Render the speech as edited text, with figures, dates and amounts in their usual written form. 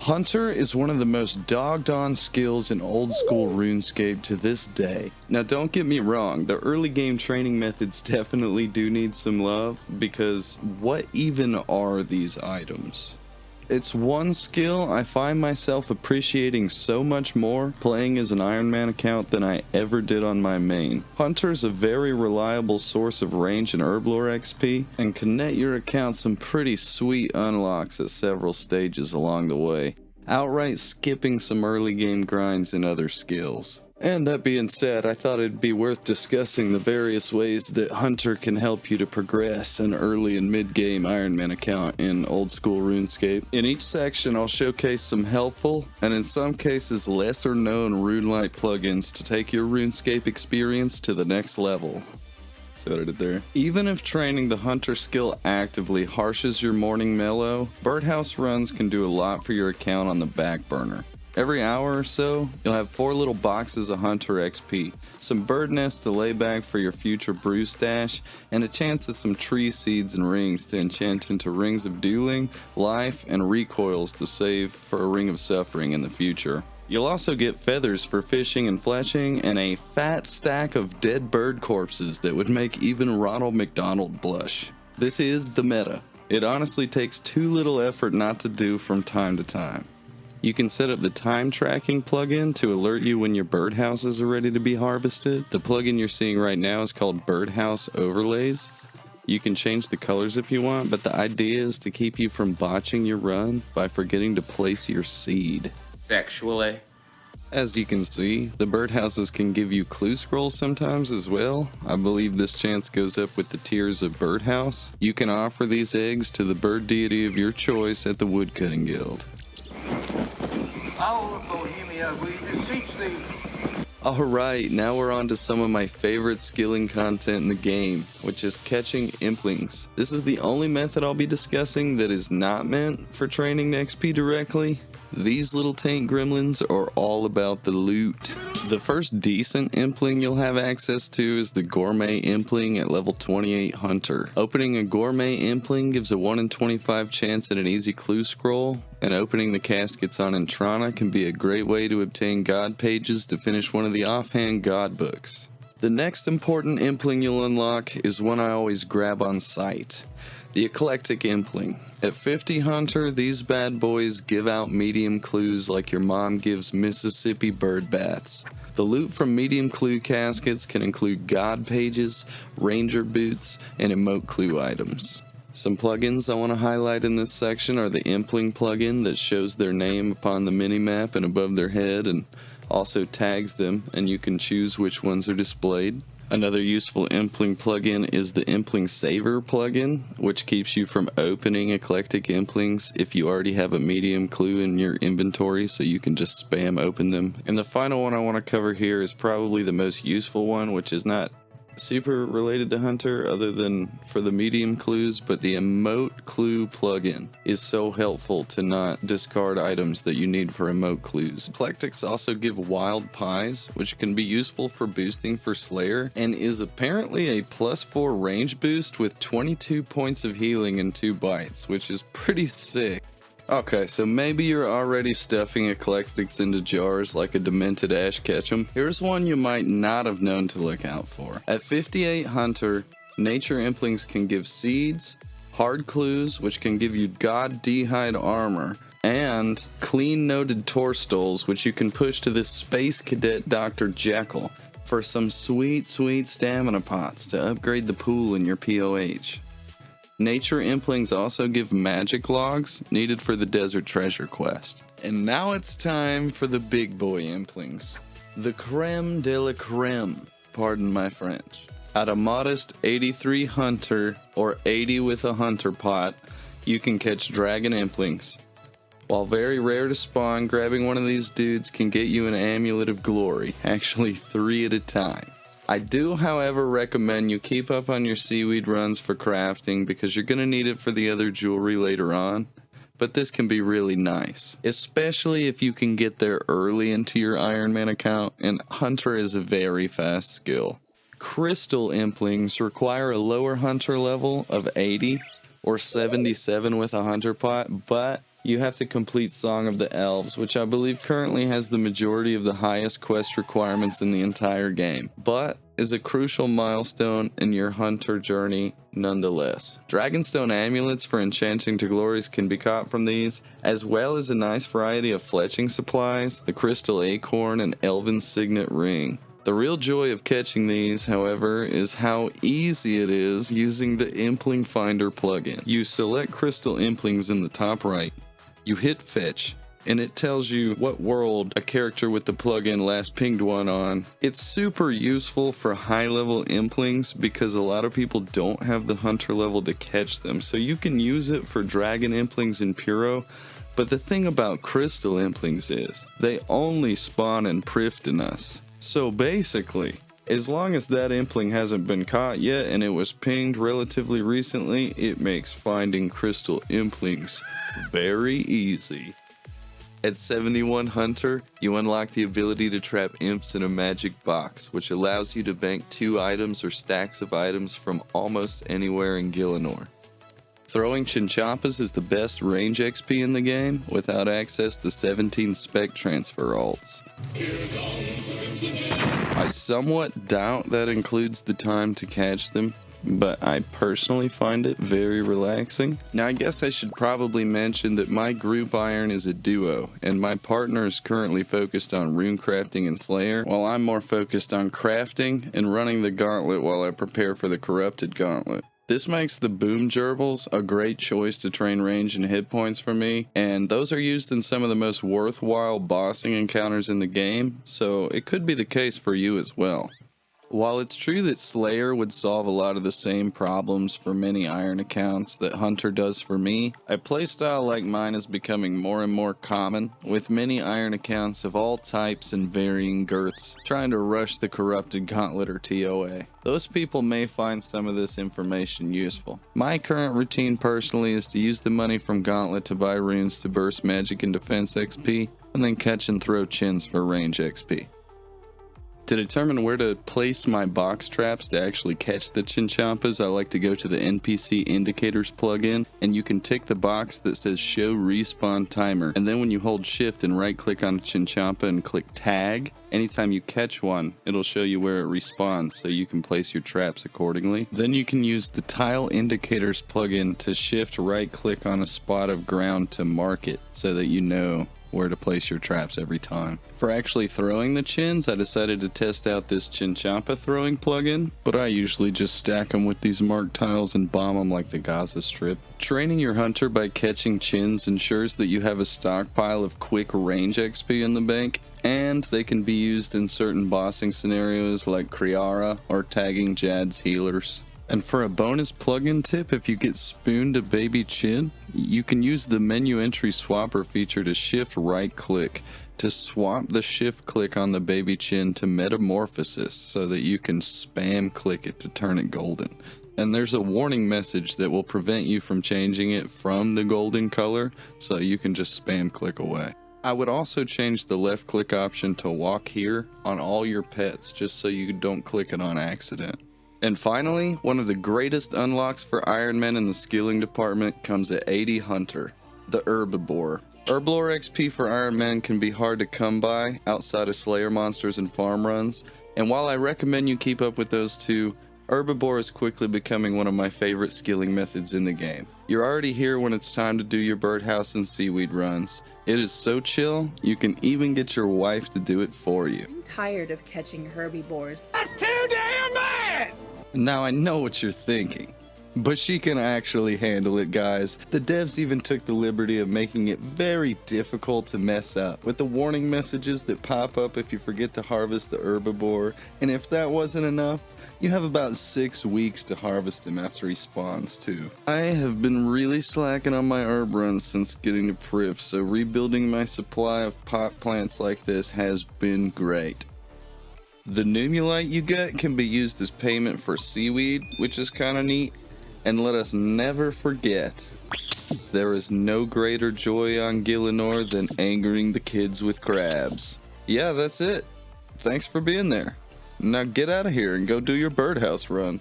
Hunter is one of the most dogged-on skills in old school RuneScape to this day. Now don't get me wrong, the early game training methods definitely do need some love, because what even are these items? It's one skill I find myself appreciating so much more playing as an Ironman account than I ever did on my main. Hunter's a very reliable source of range and Herbiboar XP, and can net your account some pretty sweet unlocks at several stages along the way, outright skipping some early game grinds and other skills. And that being said, I thought it'd be worth discussing the various ways that Hunter can help you to progress an early and mid-game Ironman account in old school RuneScape. In each section, I'll showcase some helpful, and in some cases lesser known rune-like plugins to take your RuneScape experience to the next level. See what I did there? Even if training the Hunter skill actively harshes your morning mellow, Birdhouse Runs can do a lot for your account on the back burner. Every hour or so, you'll have 4 little boxes of Hunter XP, some bird nests to lay back for your future brew stash, and a chance at some tree seeds and rings to enchant into rings of dueling, life, and recoils to save for a ring of suffering in the future. You'll also get feathers for fishing and fletching, and a fat stack of dead bird corpses that would make even Ronald McDonald blush. This is the meta. It honestly takes too little effort not to do from time to time. You can set up the time tracking plugin to alert you when your birdhouses are ready to be harvested. The plugin you're seeing right now is called Birdhouse Overlays. You can change the colors if you want, but the idea is to keep you from botching your run by forgetting to place your seed. Sexually. As you can see, the birdhouses can give you clue scrolls sometimes as well. I believe this chance goes up with the tiers of birdhouse. You can offer these eggs to the bird deity of your choice at the Woodcutting Guild. Alright, now we're on to some of my favorite skilling content in the game, which is catching Implings. This is the only method I'll be discussing that is not meant for training XP directly. These little tank gremlins are all about the loot. The first decent Impling you'll have access to is the Gourmet Impling at level 28 Hunter. Opening a Gourmet Impling gives a 1 in 25 chance at an easy clue scroll, and opening the caskets on Entrana can be a great way to obtain god pages to finish one of the offhand god books. The next important Impling you'll unlock is one I always grab on sight. The Eclectic Impling. At 50 Hunter, these bad boys give out medium clues like your mom gives Mississippi bird baths. The loot from medium clue caskets can include god pages, ranger boots, and emote clue items. Some plugins I want to highlight in this section are the Impling plugin that shows their name upon the minimap and above their head and also tags them, and you can choose which ones are displayed. Another useful Impling plugin is the Impling Saver plugin, which keeps you from opening Eclectic Implings if you already have a medium clue in your inventory, so you can just spam open them. And the final one I want to cover here is probably the most useful one, which is not super related to Hunter other than for the medium clues, but the emote clue plugin is so helpful to not discard items that you need for emote clues. Eclectics also give wild pies, which can be useful for boosting for Slayer, and is apparently a +4 range boost with 22 points of healing and 2 bites, which is pretty sick. Okay, so maybe you're already stuffing Eclectics into jars like a demented Ash Ketchum. Here's one you might not have known to look out for. At 58 Hunter, Nature Implings can give seeds, hard clues, which can give you God D'hide armor, and clean noted Torstols, which you can push to this Space Cadet Dr. Jekyll for some sweet stamina pots to upgrade the pool in your POH. Nature Implings also give magic logs needed for the Desert Treasure quest. And now it's time for the big boy Implings. The creme de la creme, pardon my French. At a modest 83 Hunter, or 80 with a Hunter pot, you can catch Dragon Implings. While very rare to spawn, grabbing one of these dudes can get you an Amulet of Glory, actually 3 at a time. I do, however, recommend you keep up on your seaweed runs for crafting because you're going to need it for the other jewelry later on, but this can be really nice, especially if you can get there early into your Ironman account, and Hunter is a very fast skill. Crystal Implings require a lower Hunter level of 80 or 77 with a Hunter pot, but you have to complete Song of the Elves, which I believe currently has the majority of the highest quest requirements in the entire game, but is a crucial milestone in your hunter journey nonetheless. Dragonstone amulets for enchanting to glories can be caught from these, as well as a nice variety of fletching supplies, the crystal acorn, and elven signet ring. The real joy of catching these, however, is how easy it is using the Impling Finder plugin. You select crystal implings in the top right, you hit fetch, and it tells you what world a character with the plugin last pinged one on. It's super useful for high level implings because a lot of people don't have the hunter level to catch them, so you can use it for dragon implings in Puro. But the thing about crystal implings is they only spawn in Prifddinas. So basically, as long as that impling hasn't been caught yet and it was pinged relatively recently, it makes finding crystal implings very easy. At 71 Hunter, you unlock the ability to trap imps in a magic box, which allows you to bank 2 items or stacks of items from almost anywhere in Gielinor. Throwing Chinchompas is the best range XP in the game, without access to 17 spec transfer alts. I somewhat doubt that includes the time to catch them, but I personally find it very relaxing. Now I guess I should probably mention that my group iron is a duo, and my partner is currently focused on rune crafting and Slayer, while I'm more focused on crafting and running the gauntlet while I prepare for the corrupted gauntlet. This makes the boom gerbils a great choice to train range and hit points for me, and those are used in some of the most worthwhile bossing encounters in the game, so it could be the case for you as well. While it's true that Slayer would solve a lot of the same problems for many Iron accounts that Hunter does for me, a playstyle like mine is becoming more and more common, with many Iron accounts of all types and varying girths trying to rush the Corrupted Gauntlet or TOA. Those people may find some of this information useful. My current routine personally is to use the money from Gauntlet to buy runes to burst magic and defense XP, and then catch and throw chins for range XP. To determine where to place my box traps to actually catch the Chinchompas, I like to go to the NPC Indicators plugin, and you can tick the box that says Show Respawn Timer, and then when you hold shift and right click on a Chinchompa and click Tag, anytime you catch one, it'll show you where it respawns so you can place your traps accordingly. Then you can use the Tile Indicators plugin to shift right click on a spot of ground to mark it so that you know where to place your traps every time. For actually throwing the chins, I decided to test out this Chinchompa throwing plugin, but I usually just stack them with these marked tiles and bomb them like the Gaza Strip. Training your hunter by catching chins ensures that you have a stockpile of quick range XP in the bank, and they can be used in certain bossing scenarios like Kriara or tagging Jad's healers. And for a bonus plugin tip, if you get spooned a baby chin, you can use the menu entry swapper feature to shift right click to swap the shift click on the baby chin to metamorphosis so that you can spam click it to turn it golden. And there's a warning message that will prevent you from changing it from the golden color, so you can just spam click away. I would also change the left click option to walk here on all your pets just so you don't click it on accident. And finally, one of the greatest unlocks for Iron Men in the skilling department comes at 80 Hunter, the Herbiboar. Herblore XP for Iron Men can be hard to come by outside of Slayer monsters and farm runs, and while I recommend you keep up with those two, Herbiboar is quickly becoming one of my favorite skilling methods in the game. You're already here when it's time to do your birdhouse and seaweed runs. It is so chill, you can even get your wife to do it for you. I'm tired of catching herbiboars. That's too damn bad! Now I know what you're thinking, but she can actually handle it, guys. The devs even took the liberty of making it very difficult to mess up, with the warning messages that pop up if you forget to harvest the Herbiboar, and if that wasn't enough, you have about 6 weeks to harvest him after he spawns too. I have been really slacking on my herb runs since getting to Prif, so rebuilding my supply of pot plants like this has been great. The Numulite you get can be used as payment for seaweed, which is kinda neat. And let us never forget, there is no greater joy on Gielinor than angering the kids with crabs. Yeah, that's it. Thanks for being there. Now get out of here and go do your birdhouse run.